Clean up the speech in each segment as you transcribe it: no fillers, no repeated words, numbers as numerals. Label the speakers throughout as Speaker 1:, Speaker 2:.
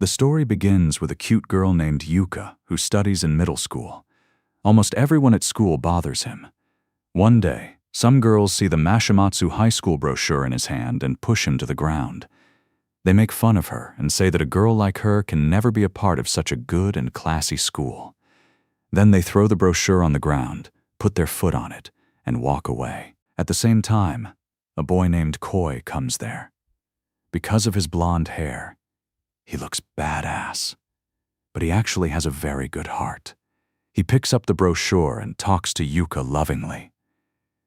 Speaker 1: The story begins with a cute girl named Yuka who studies in middle school. Almost everyone at school bothers him. One day, some girls see the Mashimatsu High School brochure in his hand and push him to the ground. They make fun of her and say that a girl like her can never be a part of such a good and classy school. Then they throw the brochure on the ground, put their foot on it, and walk away. At the same time, a boy named Koi comes there. Because of his blonde hair, he looks badass. But he actually has a very good heart. He picks up the brochure and talks to Yuka lovingly.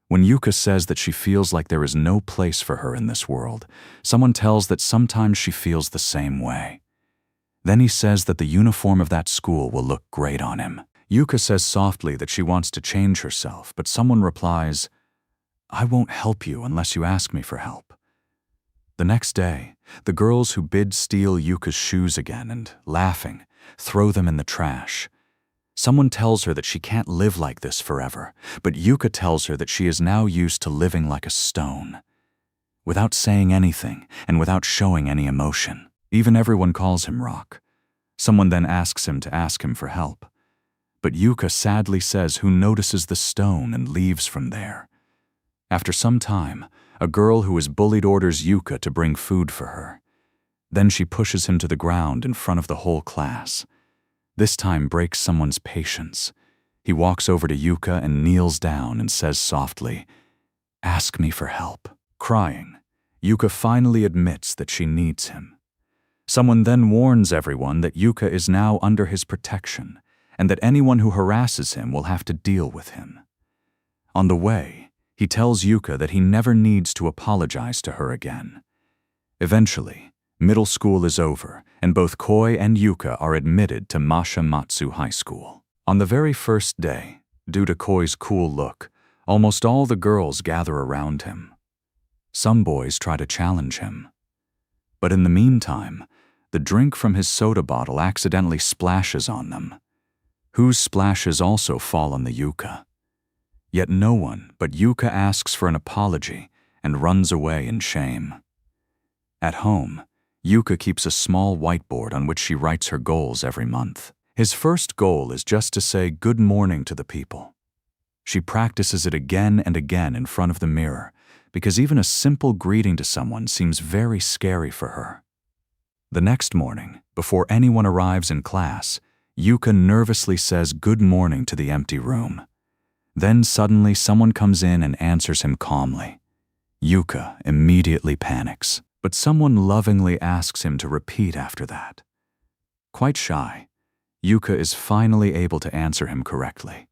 Speaker 1: When Yuka says that she feels like there is no place for her in this world, someone tells that sometimes she feels the same way. Then he says that the uniform of that school will look great on him. Yuka says softly that she wants to change herself, but someone replies, "I won't help you unless you ask me for help." The next day, the girls who bid steal Yuka's shoes again and, laughing, throw them in the trash. Someone tells her that she can't live like this forever, but Yuka tells her that she is now used to living like a stone. Without saying anything and without showing any emotion. Even everyone calls him Rock. Someone then asks him to ask him for help. But Yuka sadly says who notices the stone and leaves from there. After some time, a girl who is bullied orders Yuka to bring food for her. Then she pushes him to the ground in front of the whole class. This time breaks someone's patience. He walks over to Yuka and kneels down and says softly, "Ask me for help." Crying, Yuka finally admits that she needs him. Someone then warns everyone that Yuka is now under his protection and that anyone who harasses him will have to deal with him. On the way, he tells Yuka that he never needs to apologize to her again. Eventually, middle school is over, and both Koi and Yuka are admitted to Mashimatsu High School. On the very first day, due to Koi's cool look, almost all the girls gather around him. Some boys try to challenge him. But in the meantime, the drink from his soda bottle accidentally splashes on them, whose splashes also fall on the Yuka. Yet no one but Yuka asks for an apology and runs away in shame. At home, Yuka keeps a small whiteboard on which she writes her goals every month. His first goal is just to say good morning to the people. She practices it again and again in front of the mirror because even a simple greeting to someone seems very scary for her. The next morning, before anyone arrives in class, Yuka nervously says good morning to the empty room. Then suddenly someone comes in and answers him calmly. Yuka immediately panics, but someone lovingly asks him to repeat after that. Quite shy, Yuka is finally able to answer him correctly.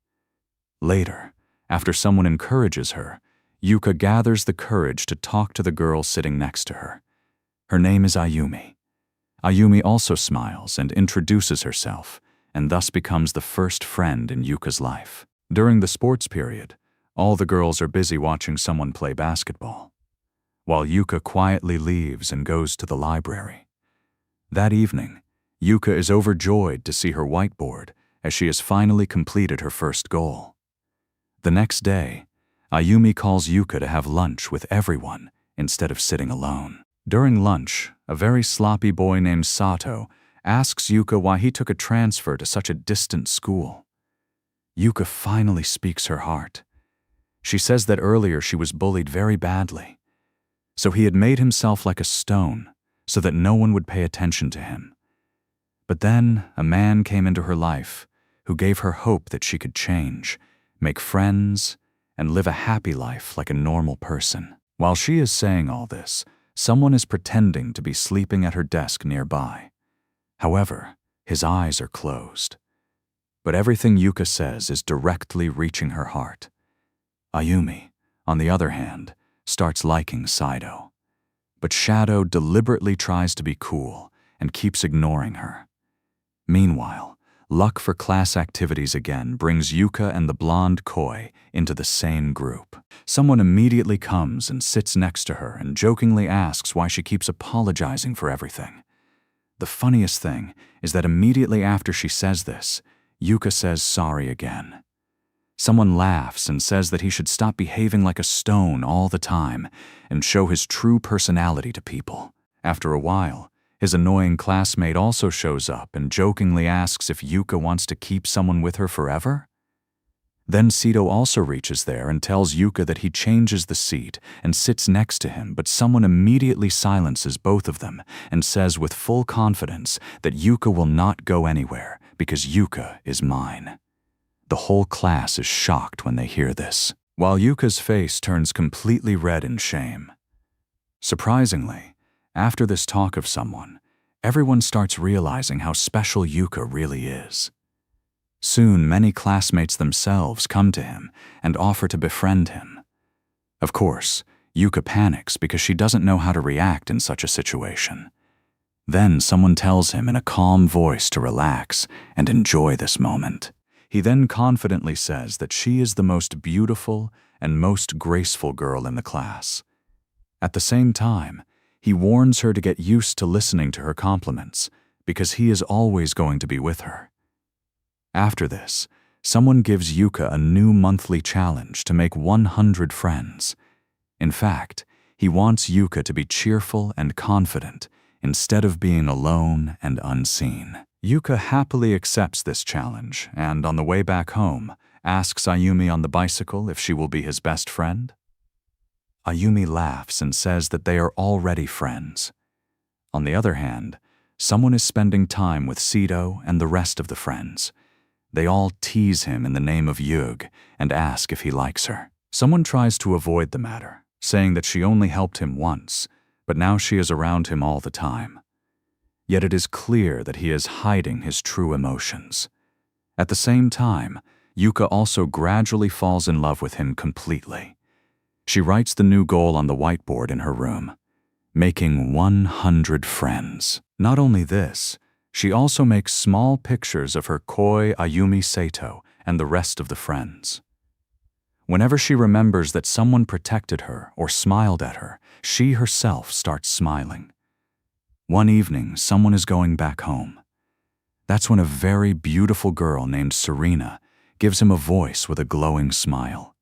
Speaker 1: Later, after someone encourages her, Yuka gathers the courage to talk to the girl sitting next to her. Her name is Ayumi. Ayumi also smiles and introduces herself, and thus becomes the first friend in Yuka's life. During the sports period, all the girls are busy watching someone play basketball, while Yuka quietly leaves and goes to the library. That evening, Yuka is overjoyed to see her whiteboard as she has finally completed her first goal. The next day, Ayumi calls Yuka to have lunch with everyone instead of sitting alone. During lunch, a very sloppy boy named Sato asks Yuka why he took a transfer to such a distant school. Yuka finally speaks her heart. She says that earlier she was bullied very badly. So he had made himself like a stone so that no one would pay attention to him. But then a man came into her life who gave her hope that she could change, make friends, and live a happy life like a normal person. While she is saying all this, someone is pretending to be sleeping at her desk nearby. However, his eyes are closed. But everything Yuka says is directly reaching her heart. Ayumi, on the other hand, starts liking Saito. But Shadow deliberately tries to be cool and keeps ignoring her. Meanwhile, luck for class activities again brings Yuka and the blonde Koi into the same group. Someone immediately comes and sits next to her and jokingly asks why she keeps apologizing for everything. The funniest thing is that immediately after she says this, Yuka says sorry again. Someone laughs and says that he should stop behaving like a stone all the time and show his true personality to people. After a while, His annoying classmate also shows up and jokingly asks if Yuka wants to keep someone with her forever. Then Sito also reaches there and tells Yuka that he changes the seat and sits next to him, but someone immediately silences both of them and says with full confidence that Yuka will not go anywhere because Yuka is mine. The whole class is shocked when they hear this, while Yuka's face turns completely red in shame. Surprisingly, after this talk of someone, everyone starts realizing how special Yuka really is. Soon, many classmates themselves come to him and offer to befriend him. Of course, Yuka panics because she doesn't know how to react in such a situation. Then someone tells him in a calm voice to relax and enjoy this moment. He then confidently says that she is the most beautiful and most graceful girl in the class. At the same time, he warns her to get used to listening to her compliments because he is always going to be with her. After this, someone gives Yuka a new monthly challenge to make 100 friends. In fact, he wants Yuka to be cheerful and confident instead of being alone and unseen. Yuka happily accepts this challenge and, on the way back home, asks Ayumi on the bicycle if she will be his best friend. Ayumi laughs and says that they are already friends. On the other hand, someone is spending time with Sito and the rest of the friends. They all tease him in the name of Yug and ask if he likes her. Someone tries to avoid the matter, saying that she only helped him once, but now she is around him all the time. Yet it is clear that he is hiding his true emotions. At the same time, Yuka also gradually falls in love with him completely. She writes the new goal on the whiteboard in her room, making 100 friends. Not only this, she also makes small pictures of her Koi, Ayumi, Sato, and the rest of the friends. Whenever she remembers that someone protected her or smiled at her, she herself starts smiling. One evening, someone is going back home. That's when a very beautiful girl named Serena gives him a voice with a glowing smile.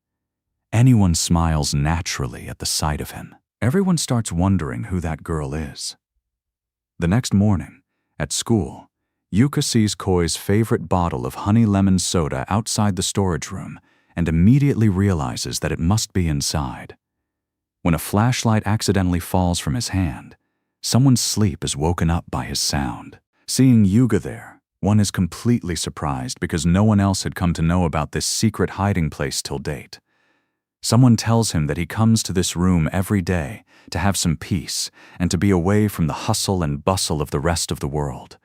Speaker 1: Anyone smiles naturally at the sight of him. Everyone starts wondering who that girl is. The next morning, at school, Yuka sees Koi's favorite bottle of honey lemon soda outside the storage room and immediately realizes that it must be inside. When a flashlight accidentally falls from his hand, someone's sleep is woken up by his sound. Seeing Yuka there, one is completely surprised because no one else had come to know about this secret hiding place till date. Someone tells him that he comes to this room every day to have some peace and to be away from the hustle and bustle of the rest of the world.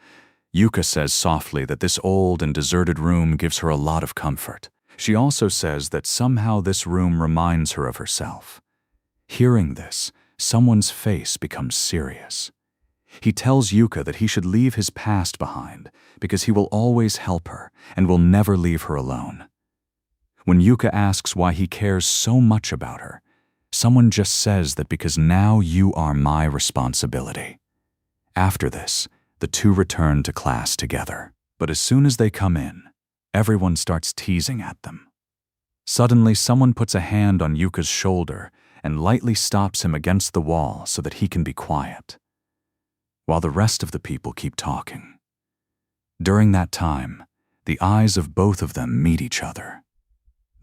Speaker 1: Yuka says softly that this old and deserted room gives her a lot of comfort. She also says that somehow this room reminds her of herself. Hearing this, someone's face becomes serious. He tells Yuka that he should leave his past behind because he will always help her and will never leave her alone. When Yuka asks why he cares so much about her, someone just says that because now you are my responsibility. After this, the two return to class together. But as soon as they come in, everyone starts teasing at them. Suddenly, someone puts a hand on Yuka's shoulder and lightly stops him against the wall so that he can be quiet, while the rest of the people keep talking. During that time, the eyes of both of them meet each other.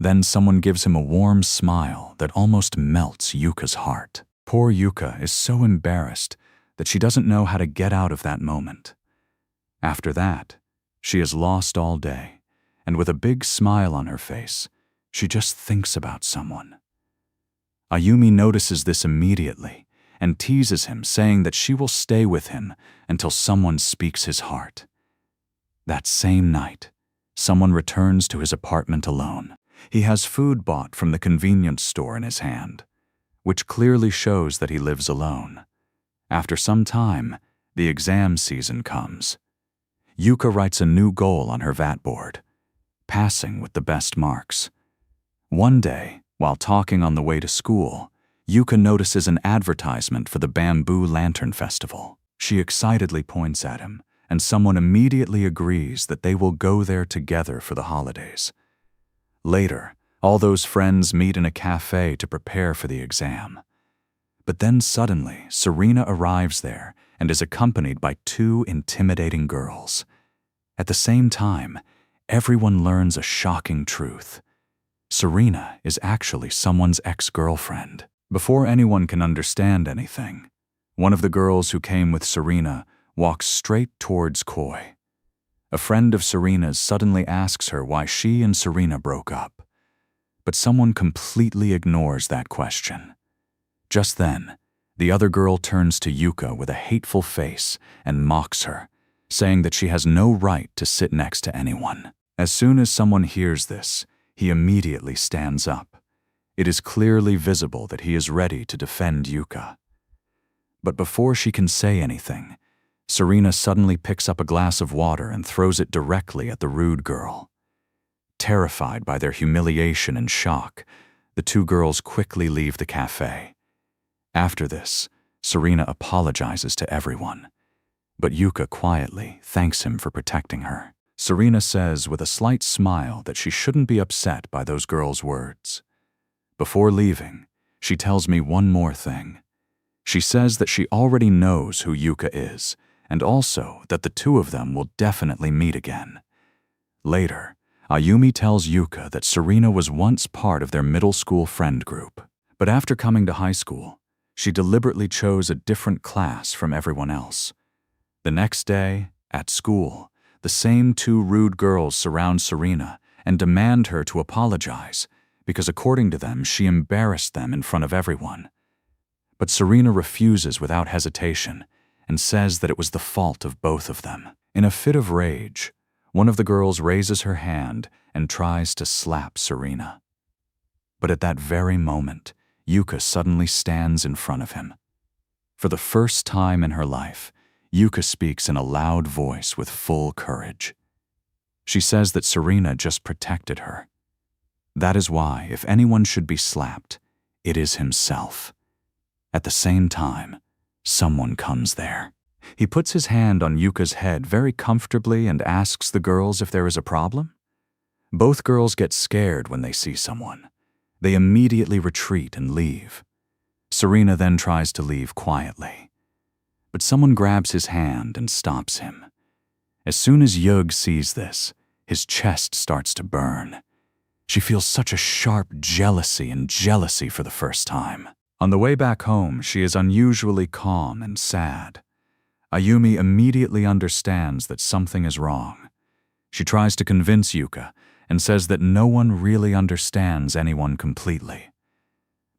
Speaker 1: Then someone gives him a warm smile that almost melts Yuka's heart. Poor Yuka is so embarrassed that she doesn't know how to get out of that moment. After that, she is lost all day, and with a big smile on her face, she just thinks about someone. Ayumi notices this immediately and teases him, saying that she will stay with him until someone speaks his heart. That same night, someone returns to his apartment alone. He has food bought from the convenience store in his hand, which clearly shows that he lives alone. After some time, the exam season comes. Yuka writes a new goal on her vatboard, passing with the best marks. One day, while talking on the way to school, Yuka notices an advertisement for the Bamboo Lantern Festival. She excitedly points at him, and someone immediately agrees that they will go there together for the holidays. Later, all those friends meet in a cafe to prepare for the exam. But then suddenly, Serena arrives there and is accompanied by two intimidating girls. At the same time, everyone learns a shocking truth. Serena is actually someone's ex-girlfriend. Before anyone can understand anything, one of the girls who came with Serena walks straight towards Koi. A friend of Serena's suddenly asks her why she and Serena broke up. But someone completely ignores that question. Just then, the other girl turns to Yuka with a hateful face and mocks her, saying that she has no right to sit next to anyone. As soon as someone hears this, he immediately stands up. It is clearly visible that he is ready to defend Yuka. But before she can say anything, Serena suddenly picks up a glass of water and throws it directly at the rude girl. Terrified by their humiliation and shock, the two girls quickly leave the cafe. After this, Serena apologizes to everyone, but Yuka quietly thanks him for protecting her. Serena says with a slight smile that she shouldn't be upset by those girls' words. Before leaving, she tells me one more thing. She says that she already knows who Yuka is, and also that the two of them will definitely meet again. Later, Ayumi tells Yuka that Serena was once part of their middle school friend group, but after coming to high school, she deliberately chose a different class from everyone else. The next day, at school, the same two rude girls surround Serena and demand her to apologize because according to them, she embarrassed them in front of everyone. But Serena refuses without hesitation and says that it was the fault of both of them. In a fit of rage, one of the girls raises her hand and tries to slap Serena. But at that very moment, Yuka suddenly stands in front of him. For the first time in her life, Yuka speaks in a loud voice with full courage. She says that Serena just protected her. That is why, if anyone should be slapped, it is himself. At the same time, someone comes there. He puts his hand on Yuka's head very comfortably and asks the girls if there is a problem. Both girls get scared when they see someone. They immediately retreat and leave. Serena then tries to leave quietly. But someone grabs his hand and stops him. As soon as Yug sees this, his chest starts to burn. She feels such a sharp jealousy for the first time. On the way back home, she is unusually calm and sad. Ayumi immediately understands that something is wrong. She tries to convince Yuka and says that no one really understands anyone completely.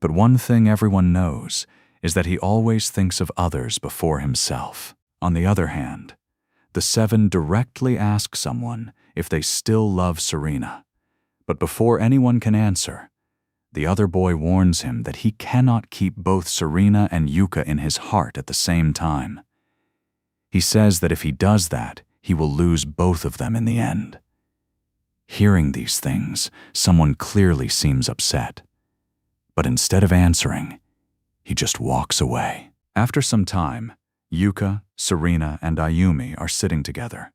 Speaker 1: But one thing everyone knows is that he always thinks of others before himself. On the other hand, the seven directly ask someone if they still love Serena. But before anyone can answer, the other boy warns him that he cannot keep both Serena and Yuka in his heart at the same time. He says that if he does that, he will lose both of them in the end. Hearing these things, someone clearly seems upset. But instead of answering, he just walks away. After some time, Yuka, Serena, and Ayumi are sitting together.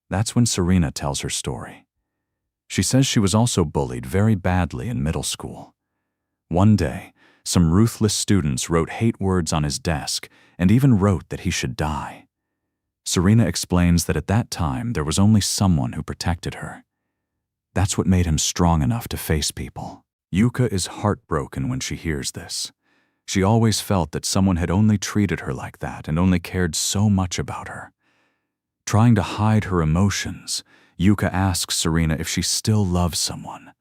Speaker 1: That's when Serena tells her story. She says she was also bullied very badly in middle school. One day, some ruthless students wrote hate words on his desk and even wrote that he should die. Serena explains that at that time there was only someone who protected her. That's what made him strong enough to face people. Yuka is heartbroken when she hears this. She always felt that someone had only treated her like that and only cared so much about her. Trying to hide her emotions, Yuka asks Serena if she still loves someone.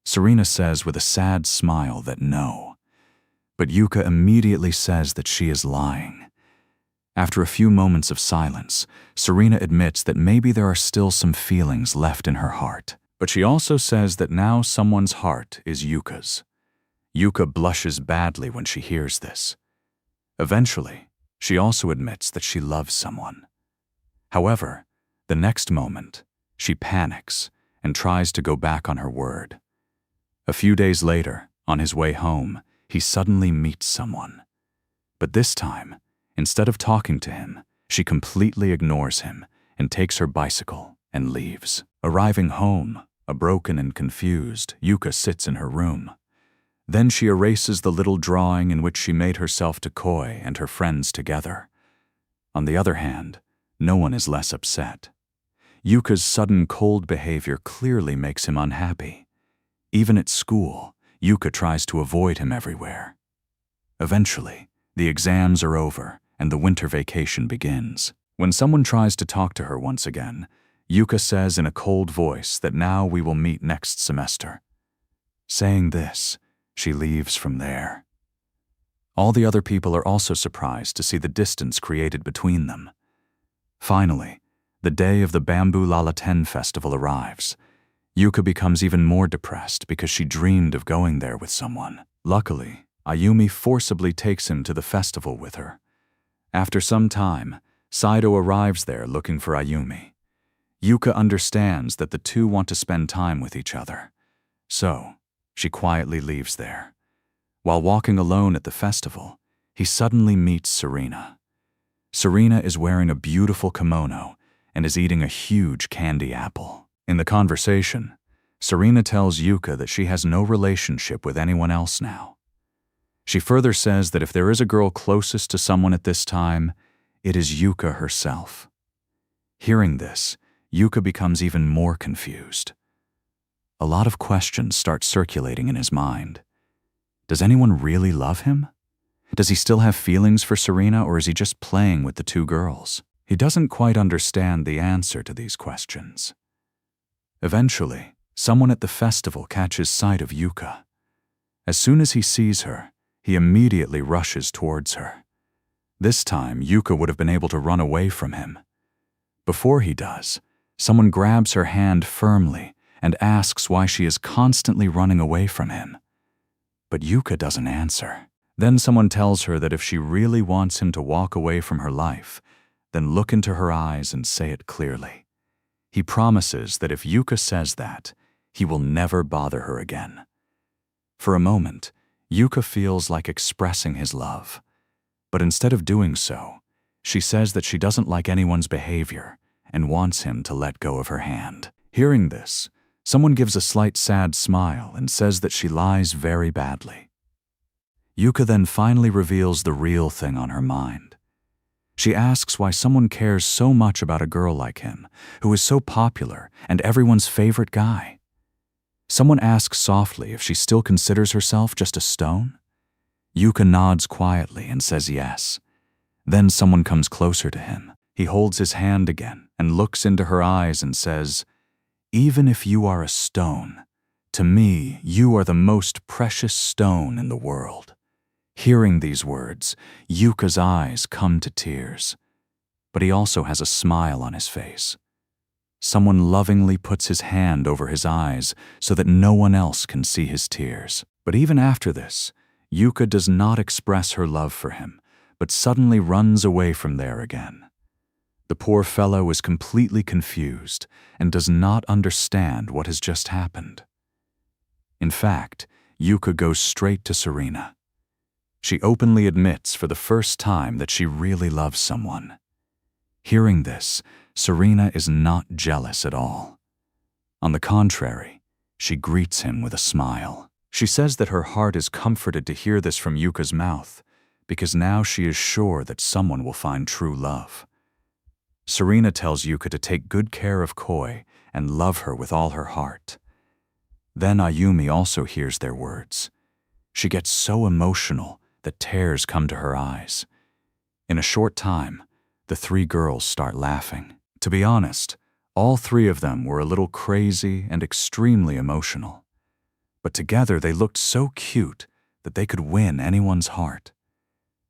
Speaker 1: Serena says with a sad smile that no. But Yuka immediately says that she is lying. After a few moments of silence, Serena admits that maybe there are still some feelings left in her heart. But she also says that now someone's heart is Yuka's. Yuka blushes badly when she hears this. Eventually, she also admits that she loves someone. However, the next moment, she panics and tries to go back on her word. A few days later, on his way home, he suddenly meets someone. But this time, instead of talking to him, she completely ignores him and takes her bicycle and leaves. Arriving home, a broken and confused, Yuka sits in her room. Then she erases the little drawing in which she made herself to Koi and her friends together. On the other hand, no one is less upset. Yuka's sudden cold behavior clearly makes him unhappy. Even at school, Yuka tries to avoid him everywhere. Eventually, the exams are over and the winter vacation begins. When someone tries to talk to her once again, Yuka says in a cold voice that now we will meet next semester. Saying this, she leaves from there. All the other people are also surprised to see the distance created between them. Finally, the day of the Bamboo Lalaten festival arrives. Yuka becomes even more depressed because she dreamed of going there with someone. Luckily, Ayumi forcibly takes him to the festival with her. After some time, Saido arrives there looking for Ayumi. Yuka understands that the two want to spend time with each other. So, she quietly leaves there. While walking alone at the festival, he suddenly meets Serena. Serena is wearing a beautiful kimono and is eating a huge candy apple. In the conversation, Serena tells Yuka that she has no relationship with anyone else now. She further says that if there is a girl closest to someone at this time, it is Yuka herself. Hearing this, Yuka becomes even more confused. A lot of questions start circulating in his mind. Does anyone really love him? Does he still have feelings for Serena, or is he just playing with the two girls? He doesn't quite understand the answer to these questions. Eventually, someone at the festival catches sight of Yuka. As soon as he sees her, he immediately rushes towards her. This time, Yuka would have been able to run away from him. Before he does, someone grabs her hand firmly and asks why she is constantly running away from him. But Yuka doesn't answer. Then someone tells her that if she really wants him to walk away from her life, then look into her eyes and say it clearly. He promises that if Yuka says that, he will never bother her again. For a moment, Yuka feels like expressing his love. But instead of doing so, she says that she doesn't like anyone's behavior and wants him to let go of her hand. Hearing this, someone gives a slight sad smile and says that she lies very badly. Yuka then finally reveals the real thing on her mind. She asks why someone cares so much about a girl like him, who is so popular and everyone's favorite guy. Someone asks softly if she still considers herself just a stone. Yuka nods quietly and says yes. Then someone comes closer to him. He holds his hand again and looks into her eyes and says, "Even if you are a stone, to me you are the most precious stone in the world." Hearing these words, Yuka's eyes come to tears. But he also has a smile on his face. Someone lovingly puts his hand over his eyes so that no one else can see his tears. But even after this, Yuka does not express her love for him, but suddenly runs away from there again. The poor fellow is completely confused and does not understand what has just happened. In fact, Yuka goes straight to Serena. She openly admits for the first time that she really loves someone. Hearing this, Serena is not jealous at all. On the contrary, she greets him with a smile. She says that her heart is comforted to hear this from Yuka's mouth, because now she is sure that someone will find true love. Serena tells Yuka to take good care of Koi and love her with all her heart. Then Ayumi also hears their words. She gets so emotional that tears come to her eyes. In a short time, the three girls start laughing. To be honest, all three of them were a little crazy and extremely emotional. But together they looked so cute that they could win anyone's heart.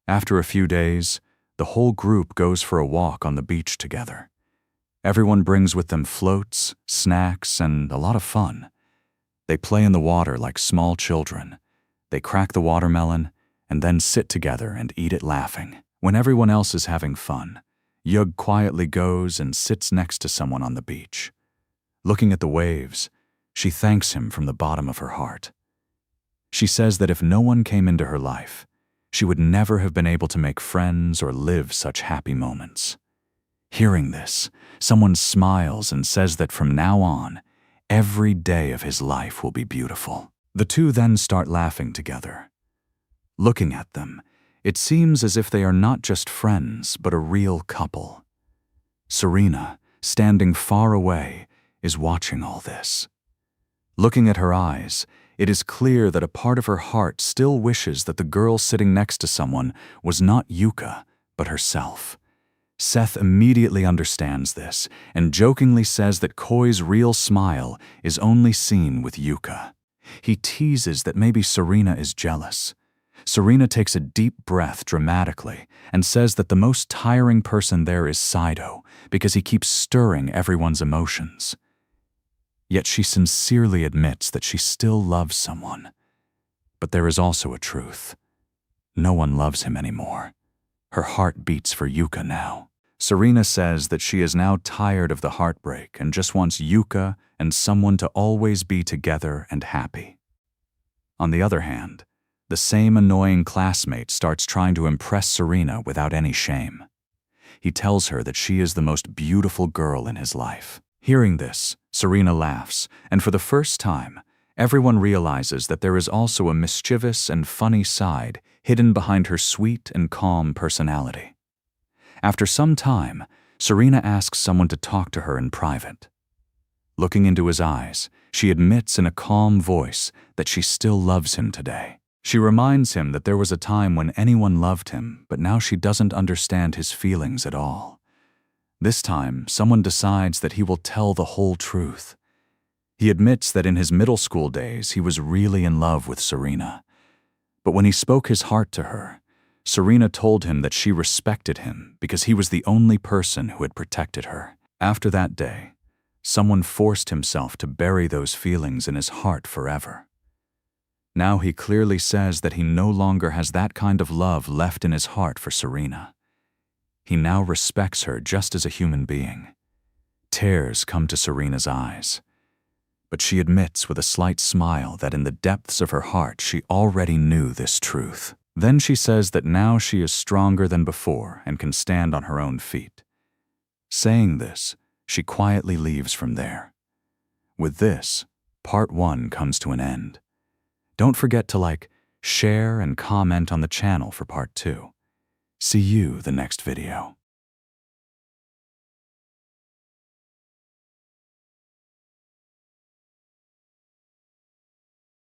Speaker 1: After a few days, the whole group goes for a walk on the beach together. Everyone brings with them floats, snacks, and a lot of fun. They play in the water like small children. They crack the watermelon and then sit together and eat it laughing. When everyone else is having fun, Yug quietly goes and sits next to someone on the beach. Looking at the waves, she thanks him from the bottom of her heart. She says that if no one came into her life, she would never have been able to make friends or live such happy moments. Hearing this, someone smiles and says that from now on, every day of his life will be beautiful. The two then start laughing together. Looking at them, It seems as if they are not just friends, but a real couple. Serena, standing far away, is watching all this. Looking at her eyes, it is clear that a part of her heart still wishes that the girl sitting next to someone was not Yuka, but herself. Seth immediately understands this and jokingly says that Koi's real smile is only seen with Yuka. He teases that maybe Serena is jealous. Serena takes a deep breath dramatically and says that the most tiring person there is Saido because he keeps stirring everyone's emotions. Yet she sincerely admits that she still loves someone. But there is also a truth. No one loves him anymore. Her heart beats for Yuka now. Serena says that she is now tired of the heartbreak and just wants Yuka and someone to always be together and happy. On the other hand, the same annoying classmate starts trying to impress Serena without any shame. He tells her that she is the most beautiful girl in his life. Hearing this, Serena laughs, and for the first time, everyone realizes that there is also a mischievous and funny side hidden behind her sweet and calm personality. After some time, Serena asks someone to talk to her in private. Looking into his eyes, she admits in a calm voice that she still loves him today. She reminds him that there was a time when anyone loved him, but now she doesn't understand his feelings at all. This time, someone decides that he will tell the whole truth. He admits that in his middle school days, he was really in love with Serena. But when he spoke his heart to her, Serena told him that she respected him because he was the only person who had protected her. After that day, someone forced himself to bury those feelings in his heart forever. Now he clearly says that he no longer has that kind of love left in his heart for Serena. He now respects her just as a human being. Tears come to Serena's eyes, but she admits with a slight smile that in the depths of her heart she already knew this truth. Then she says that now she is stronger than before and can stand on her own feet. Saying this, she quietly leaves from there. With this, part 1 comes to an end. Don't forget to like, share, and comment on the channel for part 2. See you the next video.